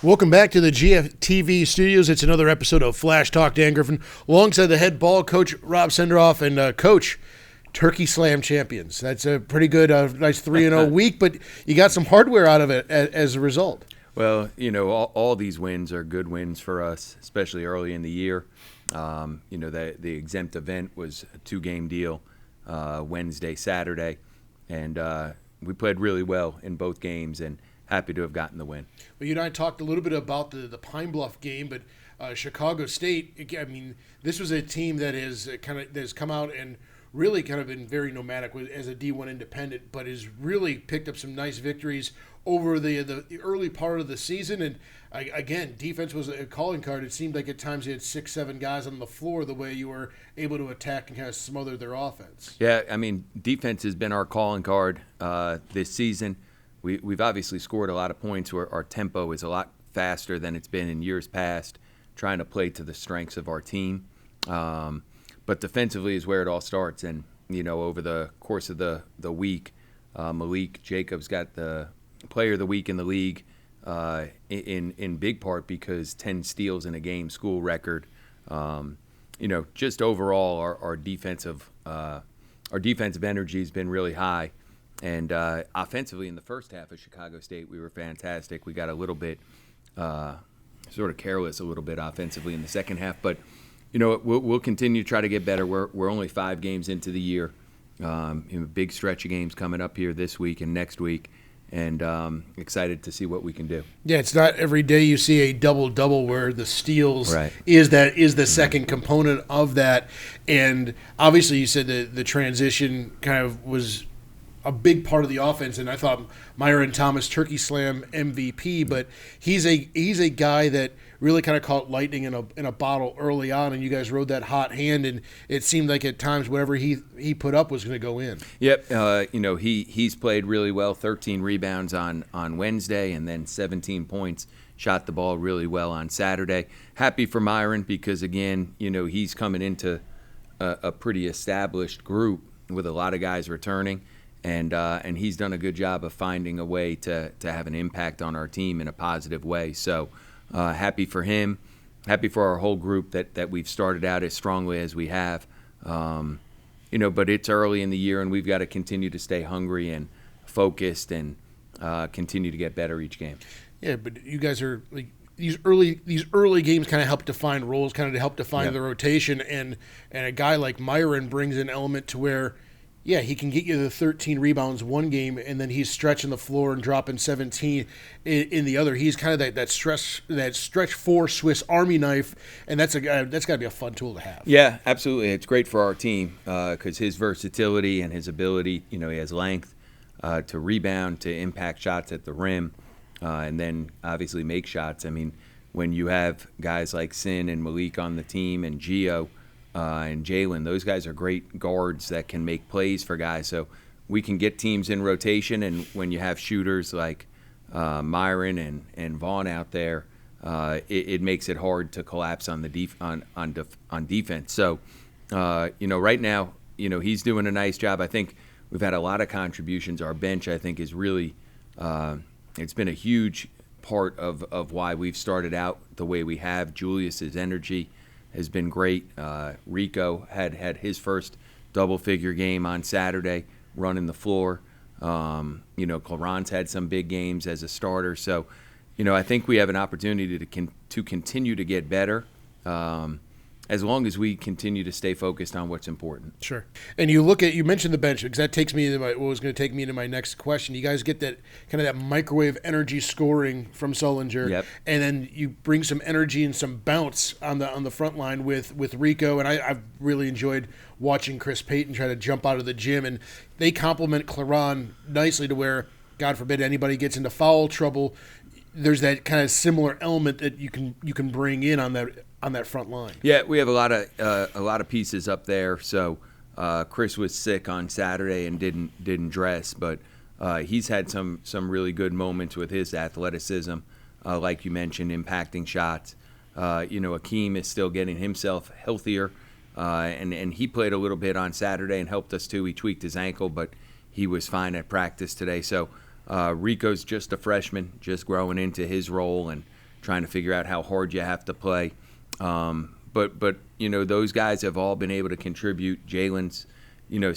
Welcome back to the GFTV studios. It's another episode of Flash Talk. Dan Griffin, alongside the head ball coach Rob Senderoff and Coach Turkey Slam champions. That's a pretty good, nice 3-0 week, but you got some hardware out of it as a result. Well, you know, all these wins are good wins for us, especially early in the year. You know, the exempt event was a 2-game deal, Wednesday, Saturday, and we played really well in both games and happy to have gotten the win. Well, you and I talked a little bit about the Pine Bluff game, but Chicago State, I mean, this was a team that has come out and really kind of been very nomadic as a D1 independent, but has really picked up some nice victories over the early part of the season. And again, defense was a calling card. It seemed like at times you had 6-7 guys on the floor the way you were able to attack and kind of smother their offense. Yeah, I mean, defense has been our calling card this season. We've obviously scored a lot of points where our tempo is a lot faster than it's been in years past, trying to play to the strengths of our team. But defensively is where it all starts. And, you know, over the course of the week, Malik Jacobs got the player of the week in the league in big part because 10 steals in a game, school record. You know, just overall our defensive energy has been really high. And offensively in the first half of Chicago State, we were fantastic. We got a little bit sort of careless a little bit offensively in the second half. But, you know, we'll continue to try to get better. We're only 5 games into the year. A big stretch of games coming up here this week and next week. And excited to see what we can do. Yeah, it's not every day you see a double-double where the steals right. is the second component of that. And obviously you said the transition kind of was – a big part of the offense, and I thought Myron Thomas, Turkey Slam MVP, but he's a guy that really kind of caught lightning in a bottle early on, and you guys rode that hot hand, and it seemed like at times whatever he put up was going to go in. Yep, you know, he's played really well, 13 rebounds on Wednesday, and then 17 points, shot the ball really well on Saturday. Happy for Myron because, again, you know, he's coming into a pretty established group with a lot of guys returning. And he's done a good job of finding a way to have an impact on our team in a positive way. So happy for him, happy for our whole group that we've started out as strongly as we have. You know, but it's early in the year, and we've got to continue to stay hungry and focused and continue to get better each game. Yeah, but you guys are like these early games kind of help define roles, kind of to help define the rotation, and a guy like Myron brings an element to where. Yeah, he can get you the 13 rebounds one game, and then he's stretching the floor and dropping 17 in the other. He's kind of that stretch 4 Swiss Army knife, and that's got to be a fun tool to have. Yeah, absolutely. It's great for our team because his versatility and his ability, you know, he has length to rebound, to impact shots at the rim, and then obviously make shots. I mean, when you have guys like Sin and Malik on the team and Gio, and Jalen, those guys are great guards that can make plays for guys. So we can get teams in rotation, and when you have shooters like Myron and Vaughn out there, it makes it hard to collapse on the on defense. So you know, right now, you know, he's doing a nice job. I think we've had a lot of contributions. Our bench, I think, is really it's been a huge part of why we've started out the way we have. Julius's energy has been great. Rico had his first double-figure game on Saturday, running the floor. You know, Claron's had some big games as a starter. So, you know, I think we have an opportunity to continue to get better as long as we continue to stay focused on what's important. Sure. And you mentioned the bench, because that takes me to what was going to take me into my next question. You guys get that kind of that microwave energy scoring from Sullinger, yep. And then you bring some energy and some bounce on the front line with Rico. And I've really enjoyed watching Chris Payton try to jump out of the gym, and they complement Claron nicely to where, God forbid, anybody gets into foul trouble. There's that kind of similar element that you can bring in on that front line. Yeah, we have a lot of pieces up there. So Chris was sick on Saturday and didn't dress, but he's had some really good moments with his athleticism, like you mentioned, impacting shots. You know, Akeem is still getting himself healthier, and he played a little bit on Saturday and helped us too. He tweaked his ankle, but he was fine at practice today. So Rico's just a freshman, just growing into his role and trying to figure out how hard you have to play. But those guys have all been able to contribute. Jalen's,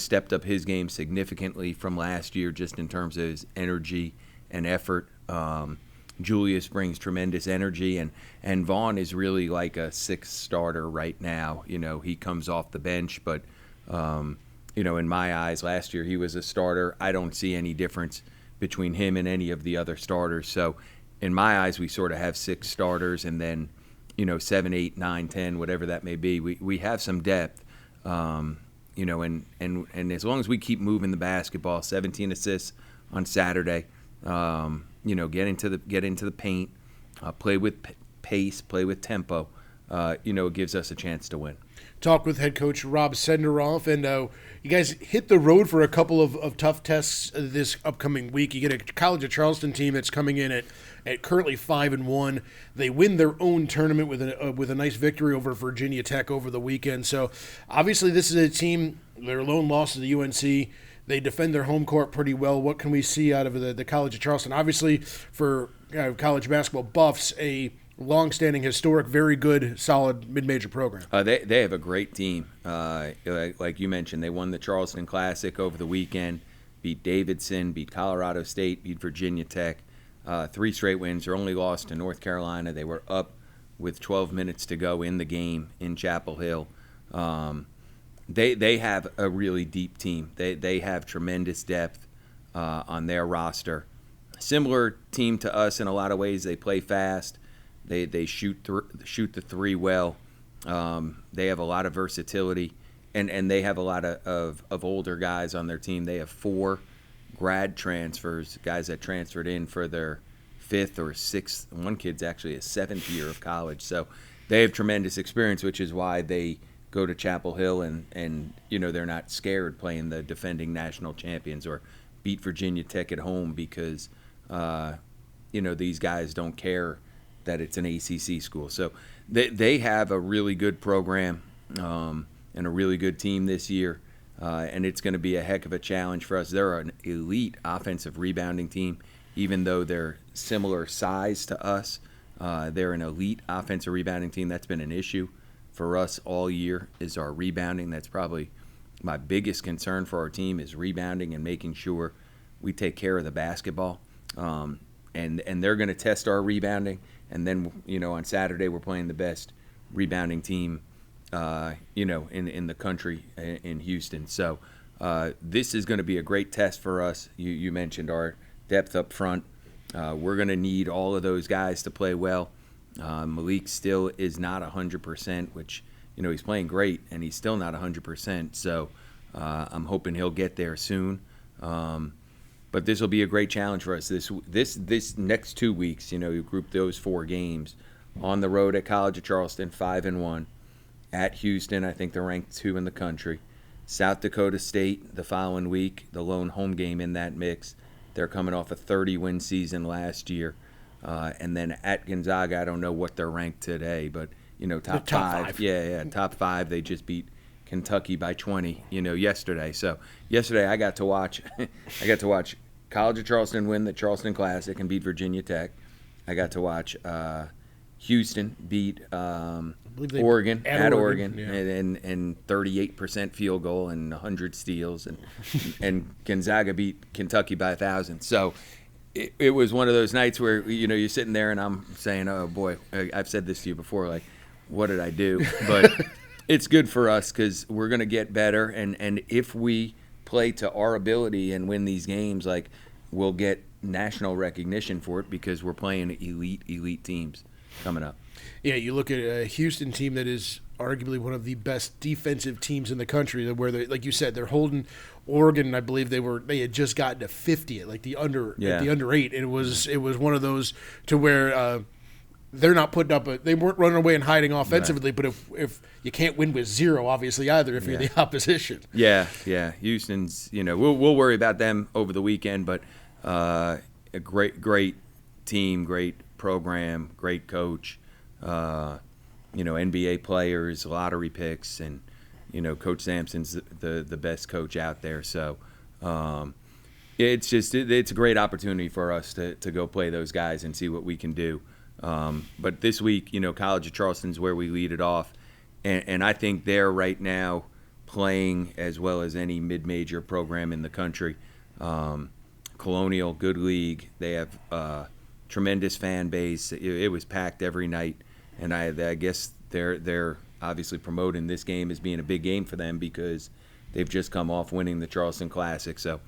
stepped up his game significantly from last year just in terms of his energy and effort. Julius brings tremendous energy, and Vaughn is really like a sixth starter right now. He comes off the bench, but, in my eyes, last year he was a starter. I don't see any difference between him and any of the other starters. So in my eyes, we sort of have six starters, and then, 7, 8, 9, 10, whatever that may be. We have some depth, and as long as we keep moving the basketball, 17 assists on Saturday, get into the paint, play with pace, play with tempo, it gives us a chance to win. Talk with head coach Rob Senderoff, and you guys hit the road for a couple of tough tests this upcoming week. You get a College of Charleston team that's coming in at currently 5-1. They win their own tournament with a nice victory over Virginia Tech over the weekend. So obviously this is a team, their lone loss to the UNC. They defend their home court pretty well. What can we see out of the College of Charleston? Obviously, for college basketball buffs, a long-standing, historic, very good, solid mid-major program. They have a great team. Like you mentioned, they won the Charleston Classic over the weekend, beat Davidson, beat Colorado State, beat Virginia Tech. 3 straight wins. Their only loss to North Carolina. They were up with 12 minutes to go in the game in Chapel Hill. They have a really deep team. They have tremendous depth on their roster. Similar team to us in a lot of ways. They play fast. They shoot the three well. They have a lot of versatility, and they have a lot of older guys on their team. They have 4 grad transfers, guys that transferred in for their 5th or 6th. One kid's actually a 7th year of college. So they have tremendous experience, which is why they go to Chapel Hill and they're not scared playing the defending national champions or beat Virginia Tech at home because these guys don't care that it's an ACC school. So they have a really good program and a really good team this year, and it's going to be a heck of a challenge for us. They're an elite offensive rebounding team, even though they're similar size to us. They're an elite offensive rebounding team. That's been an issue for us all year, is our rebounding. That's probably my biggest concern for our team, is rebounding and making sure we take care of the basketball. And they're going to test our rebounding. And then, on Saturday we're playing the best rebounding team, in the country in Houston. So this is going to be a great test for us. You mentioned our depth up front. We're going to need all of those guys to play well. Malik still is not 100%, which, he's playing great, and he's still not 100%. So I'm hoping he'll get there soon. But this will be a great challenge for us. This next 2 weeks, you group those 4 games on the road at College of Charleston, 5-1. At Houston, I think they're ranked 2 in the country. South Dakota State the following week, the lone home game in that mix. They're coming off a 30-win season last year. And then at Gonzaga, I don't know what they're ranked today, but top 5. Yeah, top 5. They just beat Kentucky by 20, yesterday. So yesterday I got to watch College of Charleston win the Charleston Classic and beat Virginia Tech. I got to watch Houston beat Oregon at Oregon, yeah. and 38% field goal and 100 steals, and Gonzaga beat Kentucky by 1,000. So it was one of those nights where you're sitting there and I'm saying, oh boy, I've said this to you before, like, what did I do? But it's good for us because we're going to get better, and if we play to our ability and win these games, like, we'll get national recognition for it because we're playing elite teams coming up. Yeah, you look at a Houston team that is arguably one of the best defensive teams in the country, where they, like you said, they're holding Oregon. I believe they had just gotten to 50 at the under 8. It was one of those to where they're not putting up they weren't running away and hiding offensively, right. But if you can't win with 0, obviously, either if you're the opposition. Yeah. Houston's, we'll worry about them over the weekend, but a great team, great program, great coach, NBA players, lottery picks, and Coach Sampson's the best coach out there. So it's a great opportunity for us to go play those guys and see what we can do. But this week, College of Charleston's where we lead it off. And I think they're right now playing as well as any mid-major program in the country. Colonial, good league. They have tremendous fan base. It was packed every night. And I guess they're obviously promoting this game as being a big game for them because they've just come off winning the Charleston Classic. So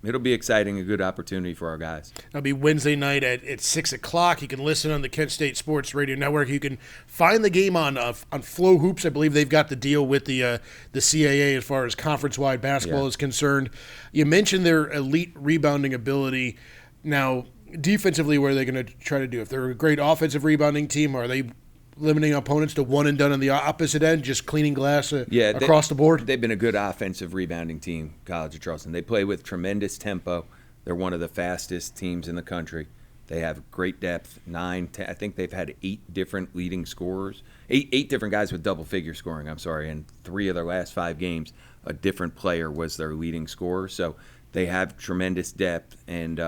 it'll be exciting, a good opportunity for our guys. It'll be Wednesday night at 6 o'clock. You can listen on the Kent State Sports Radio Network. You can find the game on Flow Hoops. I believe they've got the deal with the CAA as far as conference-wide basketball is concerned. You mentioned their elite rebounding ability. Now, defensively, what are they going to try to do? If they're a great offensive rebounding team, are they limiting opponents to one and done on the opposite end, just cleaning glass across the board? They've been a good offensive rebounding team, College of Charleston. They play with tremendous tempo. They're one of the fastest teams in the country. They have great depth. 9, 10, I think they've had 8 different leading scorers, eight different guys with double-figure scoring, and 3 of their last 5 games, a different player was their leading scorer. So they have tremendous depth. And,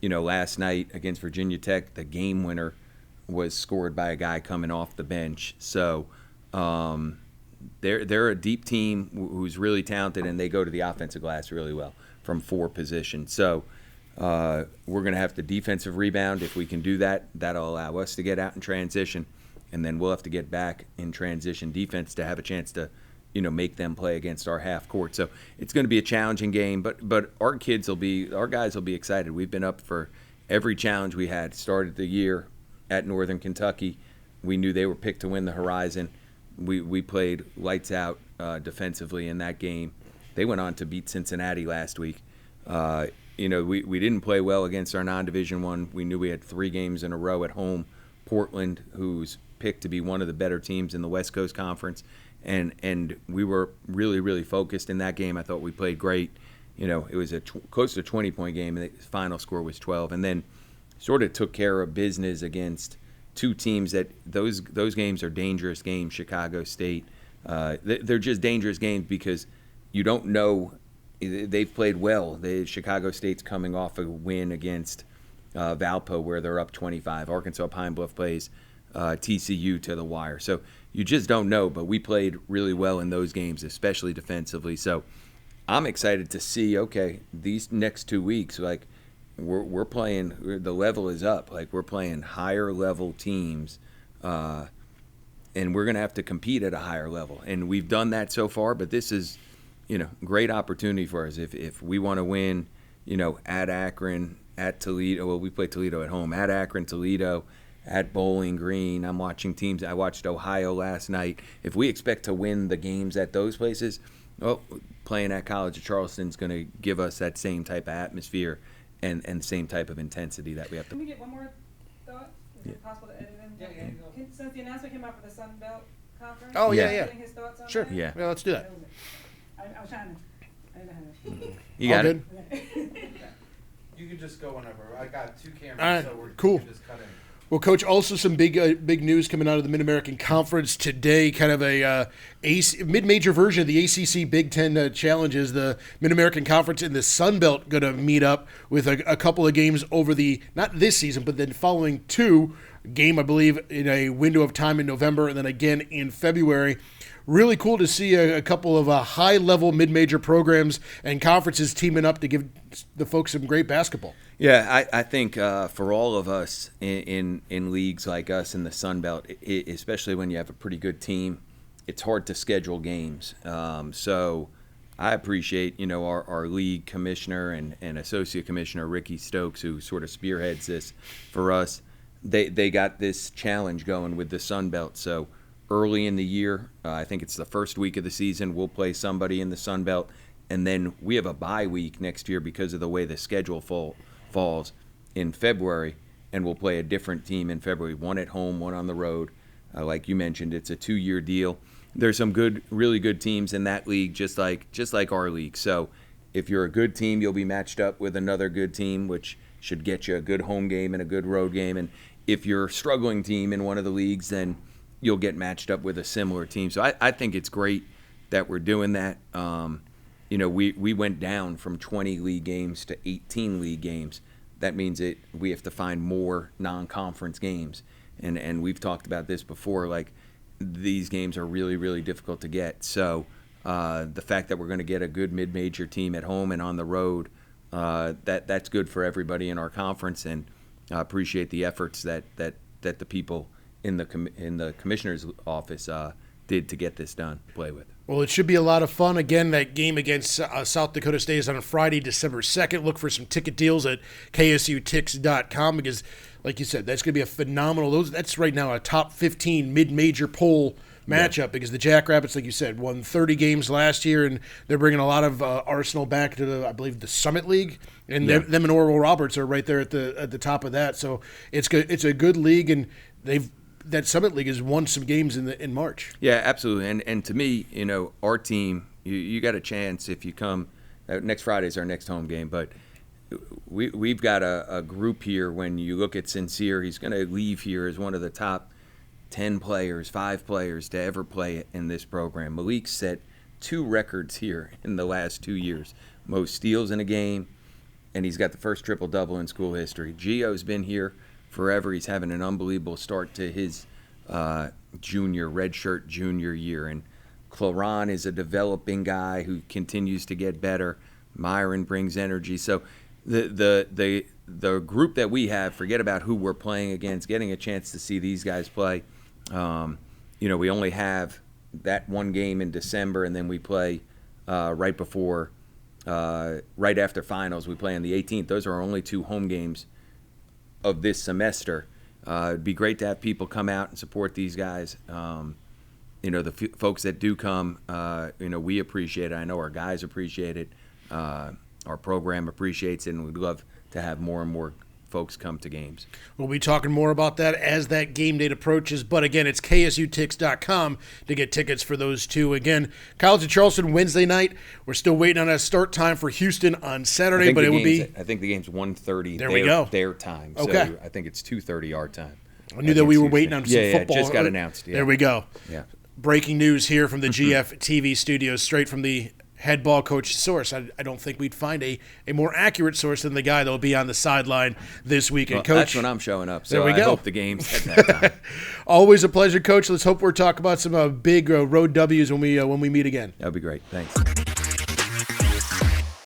last night against Virginia Tech, the game winner was scored by a guy coming off the bench. So they're a deep team who's really talented, and they go to the offensive glass really well from 4 positions. So we're going to have to defensive rebound. If we can do that, that'll allow us to get out in transition, and then we'll have to get back in transition defense to have a chance to make them play against our half court. So it's going to be a challenging game, but our guys will be excited. We've been up for every challenge we had. Started the year at Northern Kentucky. We knew they were picked to win the Horizon. We played lights out defensively in that game. They went on to beat Cincinnati last week. We didn't play well against our non-Division I. We knew we had 3 games in a row at home. Portland, who's picked to be one of the better teams in the West Coast Conference, and we were really, really focused in that game. I thought we played great. It was a close to 20-point game, and the final score was 12. And then sort of took care of business against 2 teams that those games are dangerous games. Chicago State, they're just dangerous games because you don't know. They've played well. Chicago State's coming off a win against Valpo where they're up 25. Arkansas Pine Bluff plays TCU to the wire. So you just don't know, but we played really well in those games, especially defensively. So I'm excited to see, these next 2 weeks, we're playing, the level is up. We're playing higher level teams, and we're going to have to compete at a higher level. And we've done that so far, but this is, great opportunity for us. If we want to win, at Akron, at Toledo, well, we play Toledo at home, at Akron, Toledo, at Bowling Green. I'm watching teams. I watched Ohio last night. If we expect to win the games at those places, playing at College of Charleston is going to give us that same type of atmosphere and the same type of intensity that we have to. Can we get one more thought? Is it possible to edit in? Yeah. Since the announcement came out for the Sun Belt Conference, getting his thoughts on Sure. that? Yeah. Yeah, let's do that. I was trying to. I didn't know how to. You got it. You can just go whenever. I got 2 cameras, All right, so we're cool. we can just cut in. Well, Coach, also some big news coming out of the Mid-American Conference today, kind of a mid-major version of the ACC Big Ten challenges. The Mid-American Conference and the Sun Belt going to meet up with a couple of games over not this season, but then following 2 game, I believe, in a window of time in November and then again in February. Really cool to see a couple of high-level mid-major programs and conferences teaming up to give the folks some great basketball. Yeah, I think for all of us in leagues like us in the Sun Belt, especially when you have a pretty good team, it's hard to schedule games. So I appreciate, our league commissioner and associate commissioner, Ricky Stokes, who sort of spearheads this for us. They got this challenge going with the Sun Belt. So early in the year, I think it's the first week of the season, we'll play somebody in the Sun Belt. And then we have a bye week next year because of the way the schedule falls in February, and we'll play a different team in February, one at home, one on the road. Like you mentioned, it's a 2-year deal. There's some really good teams in that league, just like our league. So if you're a good team, you'll be matched up with another good team, which should get you a good home game and a good road game. And if you're a struggling team in one of the leagues, then you'll get matched up with a similar team. So I think it's great that we're doing that. We went down from 20 league games to 18 league games. that means we have to find more non-conference games. And we've talked about this before, like these games are really, really difficult to get. So the fact that we're going to get a good mid-major team at home and on the road, that's good for everybody in our conference, and I appreciate the efforts that the people in the commissioner's office did to get this done, play with. Well, it should be a lot of fun. Again, that game against South Dakota State is on a Friday, December 2nd. Look for some ticket deals at ksutix.com because, like you said, that's going to be a phenomenal. That's right now a top 15 mid-major poll matchup because the Jackrabbits, like you said, won 30 games last year, and they're bringing a lot of arsenal back to I believe the Summit League, and them and Oral Roberts are right there at the top of that. So it's good. It's a good league, and that Summit League has won some games in March. Yeah, absolutely. And to me, our team, you got a chance if you come. Next Friday is our next home game, but we've got a group here. When you look at Sincere, he's going to leave here as one of the top 10 players, 5 players to ever play in this program. Malik set 2 records here in the last 2 years. Most steals in a game, and he's got the first triple-double in school history. Gio's been here forever. He's having an unbelievable start to his redshirt junior year. And Claron is a developing guy who continues to get better. Myron brings energy. So the group that we have, forget about who we're playing against, getting a chance to see these guys play. We only have that one game in December, and then we play right after finals. We play on the 18th. Those are our only 2 home games of this semester. It'd be great to have people come out and support these guys. The folks that do come, we appreciate it. I know our guys appreciate it. Our program appreciates it, and we'd love to have more and more folks come to games. We'll be talking more about that as that game date approaches. But again, it's ksutix.com to get tickets for those 2. Again, College of Charleston Wednesday night. We're still waiting on a start time for Houston on Saturday, but it will be. I think the game's 1:30. There we go. Their time. Okay. So I think it's 2:30 our time. I knew that we were waiting on some football. Yeah, just got announced. Yeah. There we go. Yeah. Breaking news here from the GFTV studios, straight from the head ball coach source. I don't think we'd find a more accurate source than the guy that will be on the sideline this weekend. Coach, that's when I'm showing up. So there we go. I hope the game's at that time. Always a pleasure, Coach. Let's hope we're talking about some big road W's when we meet again. That'll be great. Thanks.